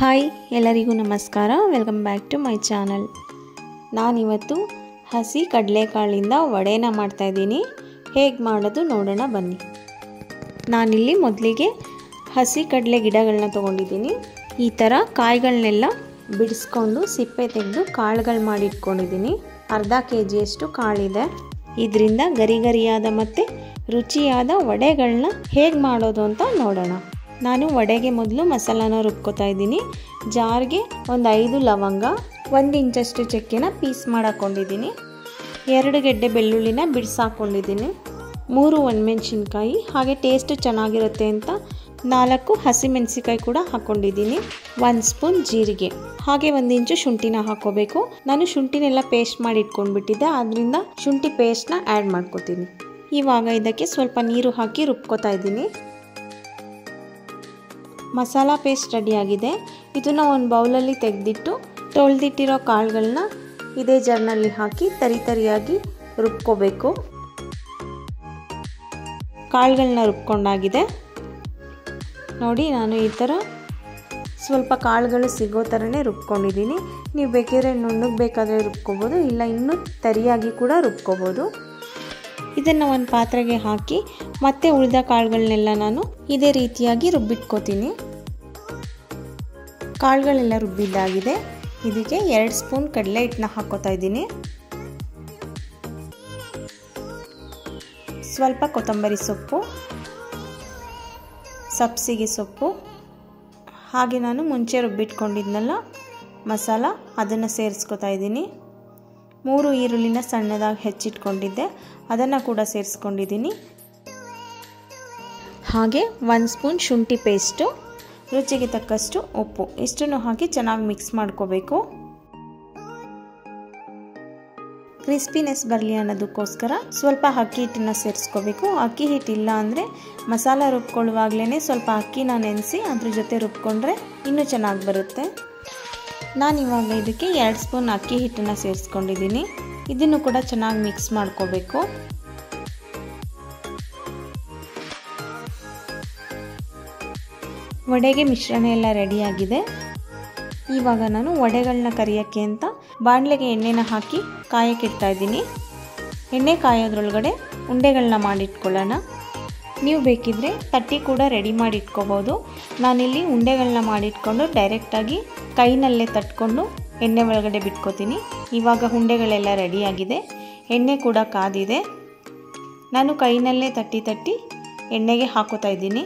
Hi ಎಲ್ಲರಿಗೂ ನಮಸ್ಕಾರ. Welcome back to my channel. ನಾನಿವತ್ತು ಹಸಿ ಕಡಲೆಕಾಳಿಂದ ವಡೆನ ಮಾಡ್ತಾಯಿದ್ದೀನಿ. ಹೇಗೆ ಮಾಡೋದು ನೋಡೋಣ ಬನ್ನಿ. ನಾನಿಲ್ಲಿ ಮೊದಲಿಗೆ ಹಸಿ ಕಡಲೆ ಗಿಡಗಳನ್ನ ತೊಗೊಂಡಿದ್ದೀನಿ. ಈ ಥರ ಕಾಯಿಗಳನ್ನೆಲ್ಲ ಬಿಡಿಸ್ಕೊಂಡು ಸಿಪ್ಪೆ ತೆಗೆದು ಕಾಳುಗಳು ಮಾಡಿಟ್ಕೊಂಡಿದ್ದೀನಿ. ಅರ್ಧ kg ಕಾಳಿದೆ. ಇದರಿಂದ ಗರಿ ಗರಿಯಾದ ಮತ್ತು ರುಚಿಯಾದ ವಡೆಗಳನ್ನ ಹೇಗೆ ಮಾಡೋದು ಅಂತ ನೋಡೋಣ. ನಾನು ವಡೆಗೆ ಮೊದಲು ಮಸಾಲಾನ ರುಬ್ಕೋತಾ ಇದ್ದೀನಿ. ಜಾರ್ಗೆ ಒಂದು 5 ಲವಂಗ, 1 ಇಂಚಷ್ಟು ಚಕ್ಕೆನ ಪೀಸ್ ಮಾಡಾಕೊಂಡಿದ್ದೀನಿ. 2 ಗೆಡ್ಡೆ ಬೆಳ್ಳುಳ್ಳಿನ ಬಿಡಿಸಾಕೊಂಡಿದ್ದೀನಿ. 3 ಒಣಮೆಣಸಿನ್ಕಾಯಿ, ಹಾಗೆ ಟೇಸ್ಟ್ ಚೆನ್ನಾಗಿರುತ್ತೆ ಅಂತ 4 ಹಸಿಮೆಣಸಿಕಾಯಿ ಕೂಡ ಹಾಕ್ಕೊಂಡಿದ್ದೀನಿ. 1 ಸ್ಪೂನ್ ಜೀರಿಗೆ, ಹಾಗೆ 1 ಇಂಚು ಶುಂಠಿನ ಹಾಕೋಬೇಕು. ನಾನು ಶುಂಠಿನೆಲ್ಲ ಪೇಸ್ಟ್ ಮಾಡಿ ಇಟ್ಕೊಂಡ್ಬಿಟ್ಟಿದ್ದೆ, ಅದರಿಂದ ಶುಂಠಿ ಪೇಸ್ಟ್ನ ಆ್ಯಡ್ ಮಾಡ್ಕೋತೀನಿ. ಇವಾಗ ಇದಕ್ಕೆ ಸ್ವಲ್ಪ ನೀರು ಹಾಕಿ ರುಬ್ಕೋತಾ ಇದ್ದೀನಿ. ಮಸಾಲಾ ಪೇಸ್ಟ್ ರೆಡಿಯಾಗಿದೆ. ಇದನ್ನು ಒಂದು ಬೌಲಲ್ಲಿ ತೆಗೆದಿಟ್ಟು ತೊಳೆದಿಟ್ಟಿರೋ ಕಾಳುಗಳನ್ನ ಇದೇ ಜಾರ್ನಲ್ಲಿ ಹಾಕಿ ತರಿಯಾಗಿ ರುಬ್ಕೋಬೇಕು. ಕಾಳುಗಳನ್ನ ರುಬ್ಕೊಂಡಾಗಿದೆ ನೋಡಿ. ನಾನು ಈ ಥರ ಸ್ವಲ್ಪ ಕಾಳುಗಳು ಸಿಗೋ ಥರನೇ ರುಬ್ಕೊಂಡಿದ್ದೀನಿ. ನೀವು ಬೇಕಿದ್ರೆ ನುಣ್ಣಗೆ ಬೇಕಾದರೆ ರುಬ್ಕೋಬೋದು, ಇಲ್ಲ ಇನ್ನೂ ತರಿಯಾಗಿ ಕೂಡ ರುಬ್ಕೋಬೋದು. ಇದನ್ನು ಒಂದು ಪಾತ್ರೆಗೆ ಹಾಕಿ ಮತ್ತೆ ಉಳಿದ ಕಾಳುಗಳನ್ನೆಲ್ಲ ನಾನು ಇದೇ ರೀತಿಯಾಗಿ ರುಬ್ಬಿಟ್ಕೋತೀನಿ. ಕಾಳುಗಳೆಲ್ಲ ರುಬ್ಬಿದ್ದಾಗಿದೆ. ಇದಕ್ಕೆ 2 ಸ್ಪೂನ್ ಕಡಲೆ ಹಿಟ್ಟನ್ನ ಹಾಕೋತಾ ಇದ್ದೀನಿ. ಸ್ವಲ್ಪ ಕೊತ್ತಂಬರಿ ಸೊಪ್ಪು, ಸಬ್ಸಿಗೆ ಸೊಪ್ಪು, ಹಾಗೆ ನಾನು ಮುಂಚೆ ರುಬ್ಬಿಟ್ಕೊಂಡಿದ್ನಲ್ಲ ಮಸಾಲ, ಅದನ್ನು ಸೇರಿಸ್ಕೊತಾ ಇದ್ದೀನಿ. 3 ಈರುಳ್ಳಿನ ಸಣ್ಣದಾಗಿ ಹೆಚ್ಚಿಟ್ಕೊಂಡಿದ್ದೆ, ಅದನ್ನು ಕೂಡ ಸೇರಿಸ್ಕೊಂಡಿದ್ದೀನಿ. ಹಾಗೆ 1 ಸ್ಪೂನ್ ಶುಂಠಿ ಪೇಸ್ಟು, ರುಚಿಗೆ ತಕ್ಕಷ್ಟು ಉಪ್ಪು, ಇಷ್ಟನ್ನು ಹಾಕಿ ಚೆನ್ನಾಗಿ ಮಿಕ್ಸ್ ಮಾಡ್ಕೋಬೇಕು. ಕ್ರಿಸ್ಪಿನೆಸ್ ಬರಲಿ ಅನ್ನೋದಕ್ಕೋಸ್ಕರ ಸ್ವಲ್ಪ ಅಕ್ಕಿ ಹಿಟ್ಟನ್ನು ಸೇರಿಸ್ಕೋಬೇಕು. ಅಕ್ಕಿ ಹಿಟ್ಟಿಲ್ಲ ಅಂದರೆ ಮಸಾಲ ರುಬ್ಕೊಳ್ಳುವಾಗಲೇ ಸ್ವಲ್ಪ ಅಕ್ಕಿನ ನೆನೆಸಿ ಅದ್ರ ಜೊತೆ ರುಬ್ಕೊಂಡ್ರೆ ಇನ್ನೂ ಚೆನ್ನಾಗಿ ಬರುತ್ತೆ. ನಾನಿವಾಗ ಇದಕ್ಕೆ 2 ಸ್ಪೂನ್ ಅಕ್ಕಿ ಹಿಟ್ಟನ್ನು ಸೇರಿಸ್ಕೊಂಡಿದ್ದೀನಿ. ಇದನ್ನು ಕೂಡ ಚೆನ್ನಾಗಿ ಮಿಕ್ಸ್ ಮಾಡ್ಕೋಬೇಕು. ವಡೆಗೆ ಮಿಶ್ರಣ ಎಲ್ಲ ರೆಡಿಯಾಗಿದೆ. ಇವಾಗ ನಾನು ವಡೆಗಳನ್ನ ಕರಿಯೋಕ್ಕೆ ಅಂತ ಬಾಣಲೆಗೆ ಎಣ್ಣೆನ ಹಾಕಿ ಕಾಯಕ್ಕೆ ಇಡ್ತಾ ಇದ್ದೀನಿ. ಎಣ್ಣೆ ಕಾಯೋದ್ರೊಳಗಡೆ ಉಂಡೆಗಳನ್ನ ಮಾಡಿಟ್ಕೊಳ್ಳೋಣ. ನೀವು ಬೇಕಿದ್ರೆ ತಟ್ಟಿ ಕೂಡ ರೆಡಿ ಮಾಡಿ ಇಟ್ಕೋಬೋದು. ನಾನಿಲ್ಲಿ ಉಂಡೆಗಳನ್ನ ಮಾಡಿಟ್ಕೊಂಡು ಡೈರೆಕ್ಟಾಗಿ ಕೈನಲ್ಲೇ ತಟ್ಕೊಂಡು ಎಣ್ಣೆ ಒಳಗಡೆ ಬಿಟ್ಕೋತೀನಿ. ಇವಾಗ ಉಂಡೆಗಳೆಲ್ಲ ರೆಡಿಯಾಗಿದೆ, ಎಣ್ಣೆ ಕೂಡ ಕಾದಿದೆ. ನಾನು ಕೈನಲ್ಲೇ ತಟ್ಟಿ ಎಣ್ಣೆಗೆ ಹಾಕೋತಾ ಇದ್ದೀನಿ.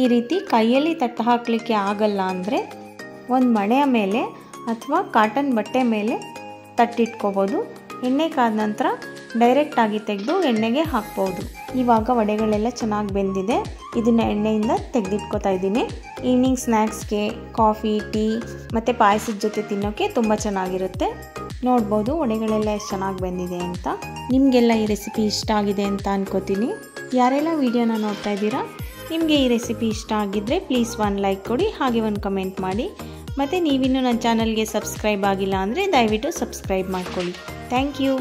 ಈ ರೀತಿ ಕೈಯಲ್ಲಿ ತಟ್ಟು ಹಾಕಲಿಕ್ಕೆ ಆಗಲ್ಲ ಅಂದರೆ ಒಂದು ಮಣೆಯ ಮೇಲೆ ಅಥವಾ ಕಾಟನ್ ಬಟ್ಟೆ ಮೇಲೆ ತಟ್ಟಿಟ್ಕೋಬೋದು. ಎಣ್ಣೆ ಕಾದ ನಂತರ ಡೈರೆಕ್ಟಾಗಿ ತೆಗೆದು ಎಣ್ಣೆಗೆ ಹಾಕ್ಬೋದು. ಇವಾಗ ವಡೆಗಳೆಲ್ಲ ಚೆನ್ನಾಗಿ ಬೆಂದಿದೆ. ಇದನ್ನು ಎಣ್ಣೆಯಿಂದ ತೆಗೆದಿಟ್ಕೋತಾ ಇದ್ದೀನಿ. ಈವ್ನಿಂಗ್ ಸ್ನ್ಯಾಕ್ಸ್ಗೆ, ಕಾಫಿ, ಟೀ ಮತ್ತು ಪಾಯಸದ ಜೊತೆ ತಿನ್ನೋಕ್ಕೆ ತುಂಬ ಚೆನ್ನಾಗಿರುತ್ತೆ. ನೋಡ್ಬೋದು ವಡೆಗಳೆಲ್ಲ ಎಷ್ಟು ಚೆನ್ನಾಗಿ ಬೆಂದಿದೆ ಅಂತ. ನಿಮಗೆಲ್ಲ ಈ ರೆಸಿಪಿ ಇಷ್ಟ ಆಗಿದೆ ಅಂತ ಅನ್ಕೋತೀನಿ. ಯಾರೆಲ್ಲ ವಿಡಿಯೋನ ನೋಡ್ತಾ ಇದ್ದೀರಾ, ನಿಮಗೆ ಈ ರೆಸಿಪಿ ಇಷ್ಟ ಆಗಿದ್ದರೆ ಪ್ಲೀಸ್ 1 ಲೈಕ್ ಕೊಡಿ, ಹಾಗೆ 1 ಕಮೆಂಟ್ ಮಾಡಿ. ಮತ್ತು ನೀವಿನ್ನೂ ನನ್ನ ಚಾನಲ್ಗೆ ಸಬ್ಸ್ಕ್ರೈಬ್ ಆಗಿಲ್ಲ ಅಂದರೆ ದಯವಿಟ್ಟು ಸಬ್ಸ್ಕ್ರೈಬ್ ಮಾಡ್ಕೊಳ್ಳಿ. Thank you.